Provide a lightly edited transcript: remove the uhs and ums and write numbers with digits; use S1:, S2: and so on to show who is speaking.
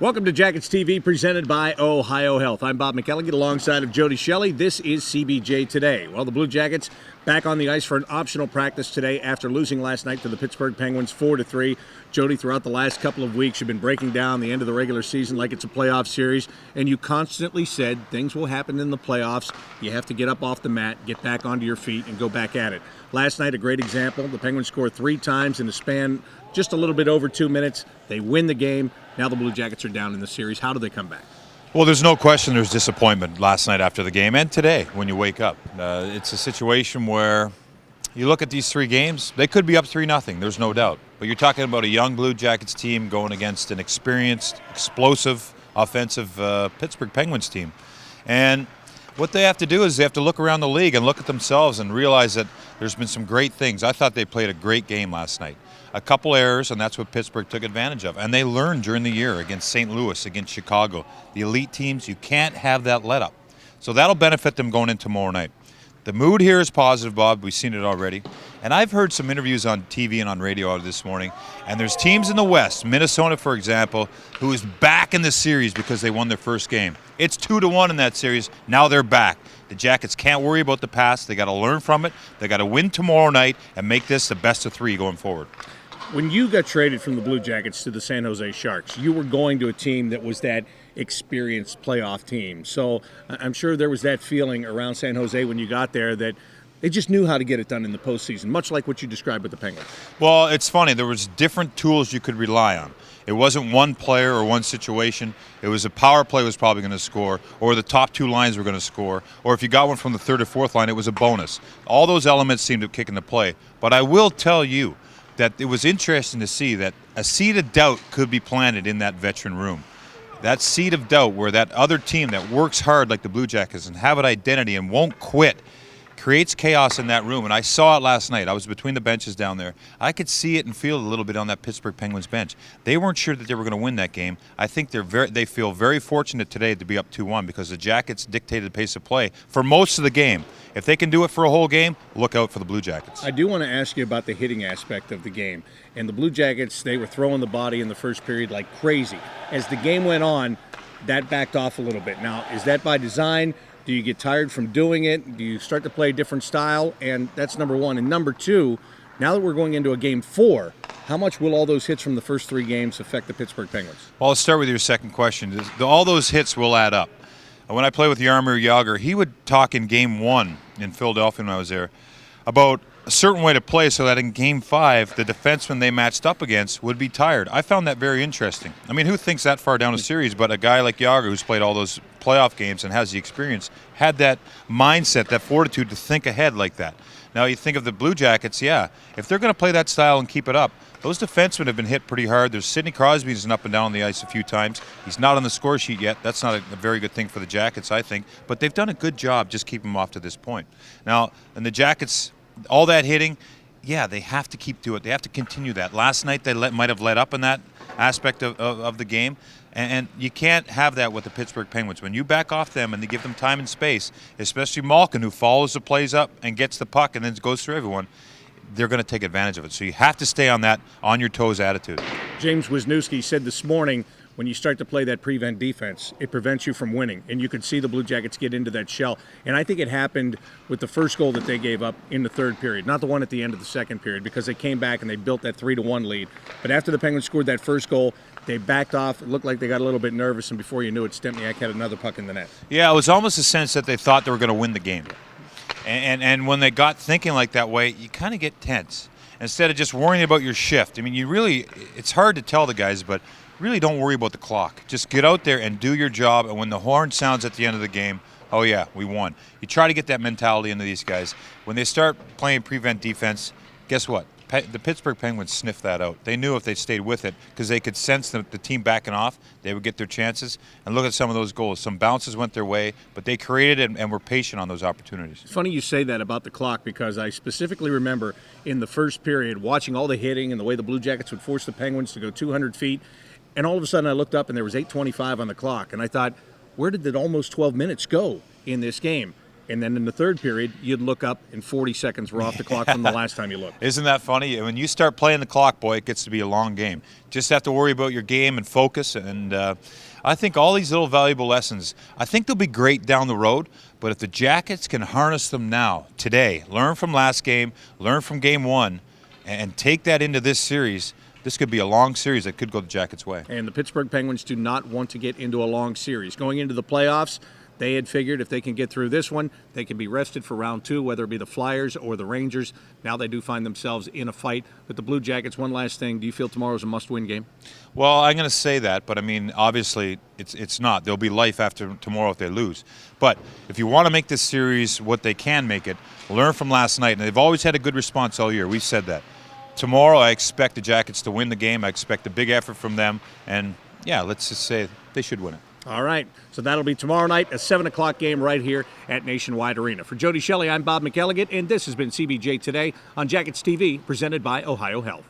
S1: Welcome to Jackets TV, presented by Ohio Health. I'm Bob McElligott alongside of Jody Shelley. This is CBJ Today. Well, the Blue Jackets back on the ice for an optional practice today after losing last night to the Pittsburgh Penguins 4-3. Jody, throughout the last couple of weeks, you've been breaking down the end of the regular season like it's a playoff series, and you constantly said things will happen in the playoffs. You have to get up off the mat, get back onto your feet, and go back at it. Last night, a great example. The Penguins scored 3 times in the span just a little bit over 2 minutes. They win the game. Now the Blue Jackets are down in the series. How do they come back?
S2: Well, there's no question there's disappointment last night after the game and today when you wake up. It's a situation where you look at these 3 games, they could be up 3-0, there's no doubt. But you're talking about a young Blue Jackets team going against an experienced, explosive, offensive Pittsburgh Penguins team. And what they have to do is they have to look around the league and look at themselves and realize that there's been some great things. I thought they played a great game last night. A couple errors, and that's what Pittsburgh took advantage of. And they learned during the year against St. Louis, against Chicago. The elite teams, you can't have that let up. So that'll benefit them going into tomorrow night. The mood here is positive, Bob. We've seen it already. And I've heard some interviews on TV and on radio this morning, and there's teams in the West, Minnesota, for example, who is back in the series because they won their first game. It's 2-1 in that series. Now they're back. The Jackets can't worry about the past. They got to learn from it. They got to win tomorrow night and make this the best of 3 going forward.
S1: When you got traded from the Blue Jackets to the San Jose Sharks, you were going to a team that was that experienced playoff team. So I'm sure there was that feeling around San Jose when you got there that they just knew how to get it done in the postseason, much like what you described with the Penguins.
S2: Well, it's funny. There was different tools you could rely on. It wasn't one player or one situation. It was a power play was probably going to score, or the top 2 lines were going to score, or if you got one from the 3rd or 4th line, it was a bonus. All those elements seemed to kick into play. But I will tell you that it was interesting to see that a seed of doubt could be planted in that veteran room. That seed of doubt where that other team that works hard like the Blue Jackets and have an identity and won't quit creates chaos in that room. And I saw it last night. I was between the benches down there. I could see it and feel it a little bit on that Pittsburgh Penguins bench. They weren't sure that they were going to win that game. I think they feel very fortunate today to be up 2-1 because the Jackets dictated the pace of play for most of the game. If they can do it for a whole game, look out for the Blue Jackets.
S1: I do want to ask you about the hitting aspect of the game. And the Blue Jackets, they were throwing the body in the first period like crazy. As the game went on, that backed off a little bit. Now, is that by design? Do you get tired from doing it? Do you start to play a different style? And that's number 1. And number 2, now that we're going into a game 4, how much will all those hits from the first 3 games affect the Pittsburgh Penguins?
S2: Well, let's start with your second question. All those hits will add up. When I played with Jaromir Jagr, he would talk in Game 1 in Philadelphia when I was there about a certain way to play so that in Game 5, the defensemen they matched up against would be tired. I found that very interesting. I mean, who thinks that far down a series? But a guy like Jagr, who's played all those playoff games and has the experience, had that mindset, that fortitude to think ahead like that. Now, you think of the Blue Jackets, yeah, if they're going to play that style and keep it up, those defensemen have been hit pretty hard. There's Sidney Crosby who's been up and down on the ice a few times. He's not on the score sheet yet. That's not a very good thing for the Jackets, I think. But they've done a good job just keeping him off to this point. Now, and the Jackets, all that hitting, yeah, they have to keep doing it. They have to continue that. Last night they might have let up in that aspect of the game. And you can't have that with the Pittsburgh Penguins. When you back off them and they give them time and space, especially Malkin, who follows the plays up and gets the puck and then goes through everyone, they're going to take advantage of it. So you have to stay on that on-your-toes attitude.
S1: James Wisniewski said this morning, when you start to play that prevent defense, it prevents you from winning. And you could see the Blue Jackets get into that shell. And I think it happened with the first goal that they gave up in the 3rd period, not the one at the end of the 2nd period, because they came back and they built that 3-1 lead. But after the Penguins scored that first goal, they backed off. It looked like they got a little bit nervous, and before you knew it, Stempniak had another puck in the net.
S2: Yeah, it was almost a sense that they thought they were going to win the game. And when they got thinking like that way, you kind of get tense. Instead of just worrying about your shift. I mean, it's hard to tell the guys, but really don't worry about the clock. Just get out there and do your job, and when the horn sounds at the end of the game, oh yeah, we won. You try to get that mentality into these guys. When they start playing prevent defense, guess what? The Pittsburgh Penguins sniffed that out. They knew if they stayed with it, because they could sense the team backing off, they would get their chances. And look at some of those goals. Some bounces went their way, but they created it and were patient on those opportunities.
S1: It's funny you say that about the clock, because I specifically remember in the first period watching all the hitting and the way the Blue Jackets would force the Penguins to go 200 feet. And all of a sudden I looked up and there was 8:25 on the clock. And I thought, where did that almost 12 minutes go in this game? And then in the third period, you'd look up, and 40 seconds were off the clock from the last time you looked.
S2: Isn't that funny? When you start playing the clock, boy, it gets to be a long game. Just have to worry about your game and focus. And I think all these little valuable lessons, I think they'll be great down the road. But if the Jackets can harness them now, today, learn from last game, learn from game one, and take that into this series, this could be a long series that could go the Jackets' way.
S1: And the Pittsburgh Penguins do not want to get into a long series. Going into the playoffs, they had figured if they can get through this one, they can be rested for round two, whether it be the Flyers or the Rangers. Now they do find themselves in a fight. But the Blue Jackets, one last thing, do you feel tomorrow's a must-win game?
S2: Well, I'm going to say that, but I mean, obviously, it's not. There'll be life after tomorrow if they lose. But if you want to make this series what they can make it, learn from last night. And they've always had a good response all year. We've said that. Tomorrow, I expect the Jackets to win the game. I expect a big effort from them. And, yeah, let's just say they should win it.
S1: All right, so that'll be tomorrow night, a 7 o'clock game right here at Nationwide Arena. For Jody Shelley, I'm Bob McElligott, and this has been CBJ Today on Jackets TV, presented by Ohio Health.